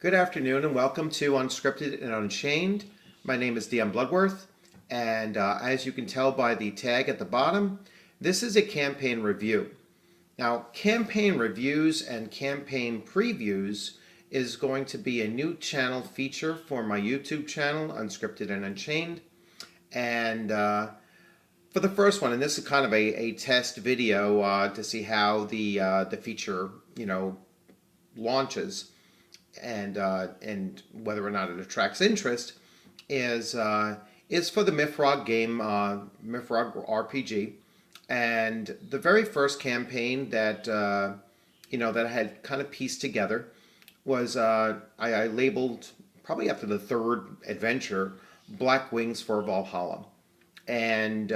Good afternoon and welcome to Unscripted and Unchained. My name is DM Bloodworth, and as you can tell by the tag at the bottom, this is a campaign review. Now, campaign reviews and campaign previews is going to be a new channel feature for my YouTube channel, Unscripted and Unchained. And for the first one, and this is kind of a test video to see how the feature, launches and whether or not it attracts interest, is for the MYFAROG game, MYFAROG RPG. And the very first campaign that that I had kind of pieced together was I labeled, probably after the third adventure, Black Wings for Valhalla. And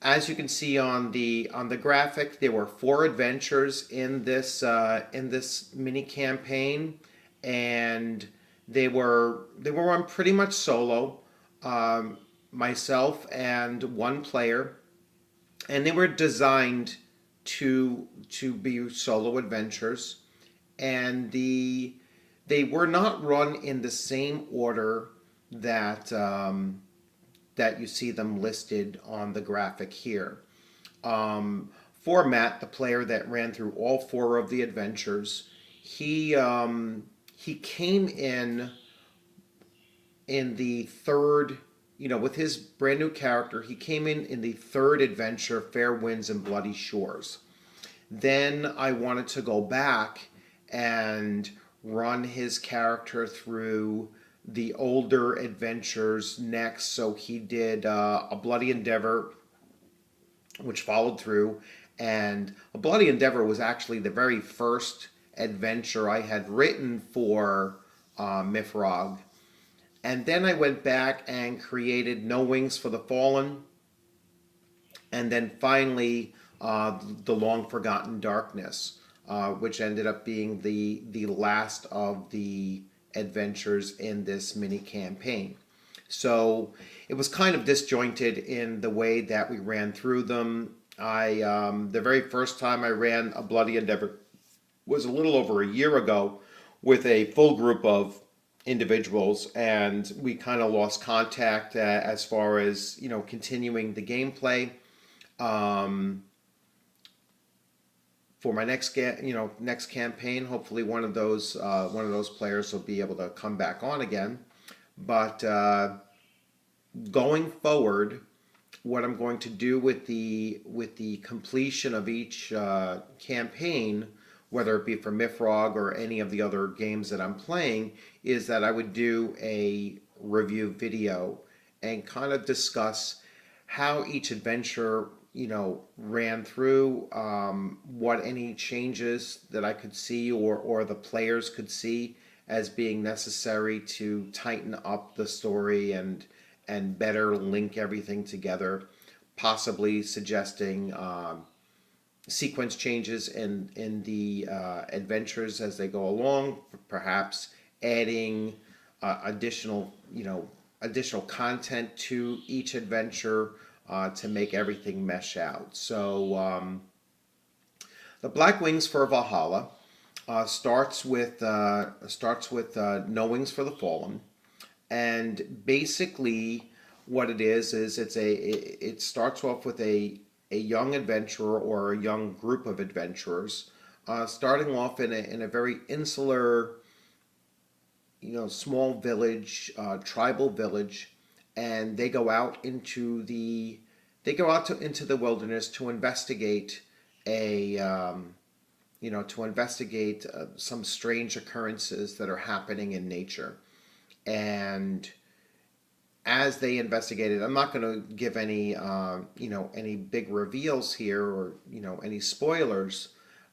as you can see on the graphic, there were 4 adventures in this mini campaign, and they were run pretty much solo, myself and one player, and they were designed to be solo adventures, and they were not run in the same order that that you see them listed on the graphic here. For Matt, the player that ran through all 4 of the adventures, he came in the third, with his brand new character, he came in the third adventure, Fair Winds and Bloody Shores. Then I wanted to go back and run his character through the older adventures next. So he did a Bloody Endeavor, which followed through, and a Bloody Endeavor was actually the very first adventure I had written for MYFAROG. And then I went back and created No Wings for the Fallen, and then finally The Long Forgotten Darkness, which ended up being the last of the adventures in this mini campaign. So it was kind of disjointed in the way that we ran through them. The very first time I ran a Bloody Endeavor was a little over a year ago with a full group of individuals, and we kind of lost contact as far as continuing the gameplay. For my next campaign, hopefully one of those players will be able to come back on again. But going forward, what I'm going to do with the completion of each campaign, whether it be for MYFAROG or any of the other games that I'm playing, is that I would do a review video and kind of discuss how each adventure ran through, what any changes that I could see or the players could see as being necessary to tighten up the story and better link everything together, possibly suggesting sequence changes in the adventures as they go along, perhaps adding additional content to each adventure to make everything mesh out. So the Black Wings for Valhalla starts with No Wings for the Fallen, and basically what it is it starts off with a young adventurer or a young group of adventurers, starting off in a very insular, small village, tribal village. And they go out into the wilderness to investigate some strange occurrences that are happening in nature. And as they investigate it, I'm not going to give any any big reveals here or any spoilers.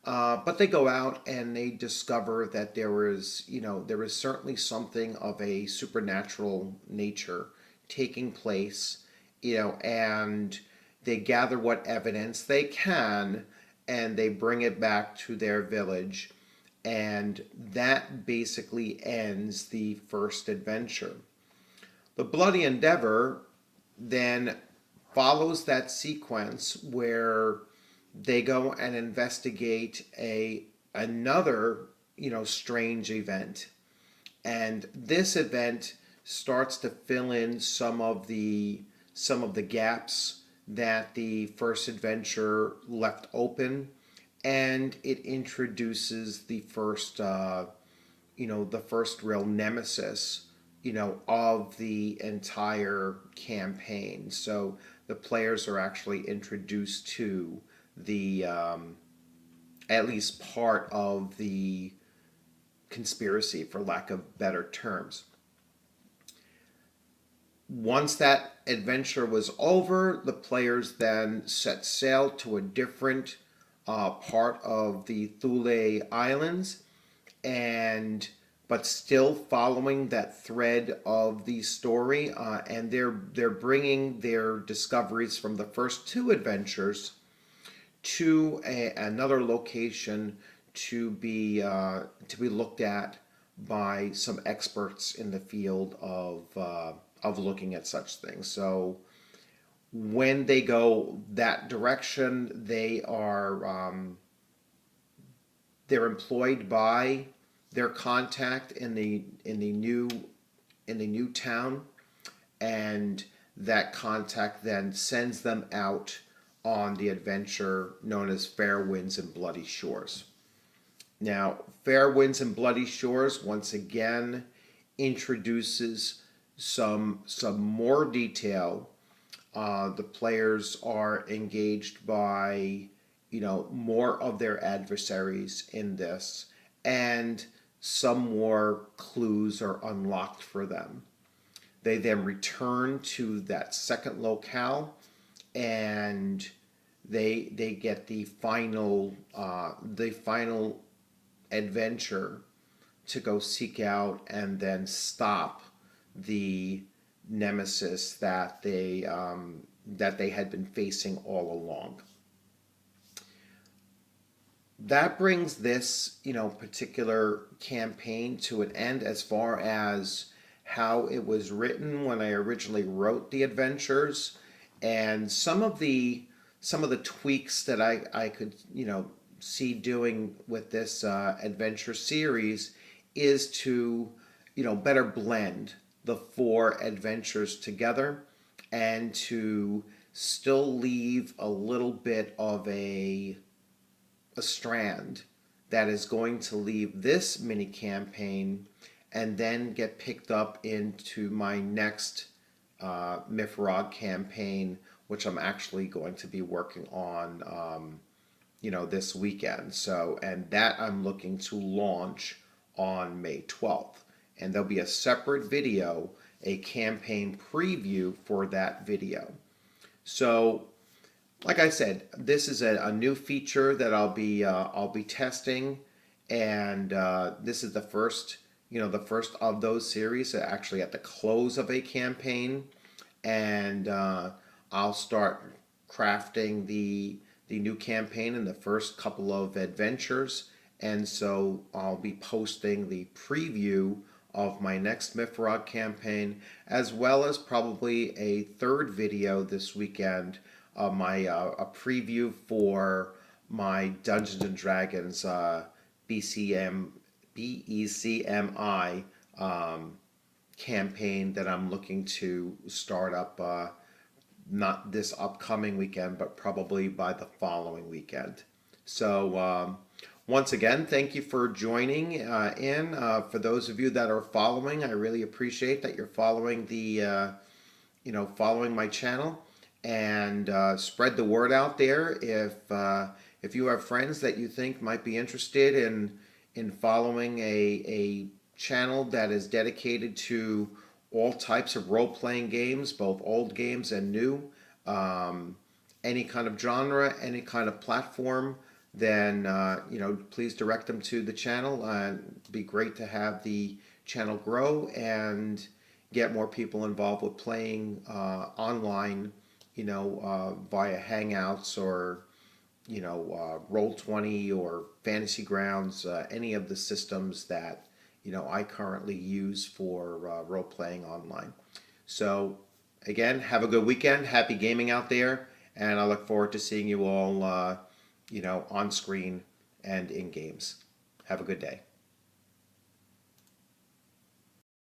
But they go out and they discover that there is certainly something of a supernatural nature taking place, and they gather what evidence they can and they bring it back to their village, and that basically ends the first adventure. The Bloody Endeavor then follows that sequence where they go and investigate another strange event And this event starts to fill in some of the gaps that the first adventure left open, and it introduces the first the first real nemesis of the entire campaign. So the players are actually introduced to the at least part of the conspiracy, for lack of better terms. Once that adventure was over, the players then set sail to a different part of the Thule Islands, and but still following that thread of the story, and they're bringing their discoveries from the first two adventures to another location to be looked at by some experts in the field of looking at such things. So when they go that direction, they're employed by their contact in the new town, and that contact then sends them out on the adventure known as Fair Winds and Bloody Shores. Now, Fair Winds and Bloody Shores once again introduces some more detail. The players are engaged by more of their adversaries in this, and some more clues are unlocked for them. They then return to that second locale, and they get the final adventure to go seek out and then stop the nemesis that they had been facing all along. That brings this particular campaign to an end as far as how it was written when I originally wrote the adventures, and some of the tweaks that I could see doing with this adventure series is to better blend the four adventures together, and to still leave a little bit of a strand that is going to leave this mini campaign and then get picked up into my next MYFAROG campaign, which I'm actually going to be working on this weekend. So, and that I'm looking to launch on May 12th. And there'll be a separate video, a campaign preview for that video. So, like I said, this is a new feature that I'll be testing, and this is the first of those series, actually at the close of a campaign, and I'll start crafting the new campaign in the first couple of adventures, and so I'll be posting the preview of my next MYFAROG campaign, as well as probably a third video this weekend, a preview for my Dungeons and Dragons BECMI campaign that I'm looking to start up, not this upcoming weekend, but probably by the following weekend. So once again, thank you for joining in. For those of you that are following, I really appreciate that you're following following my channel, and spread the word out there. If you have friends that you think might be interested in following a channel that is dedicated to all types of role-playing games, both old games and new, any kind of genre, any kind of platform, then please direct them to the channel. It'd be great to have the channel grow and get more people involved with playing online, via Hangouts or Roll20 or Fantasy Grounds, any of the systems that I currently use for role-playing online. So again, have a good weekend, happy gaming out there, and I look forward to seeing you all on screen and in games. Have a good day.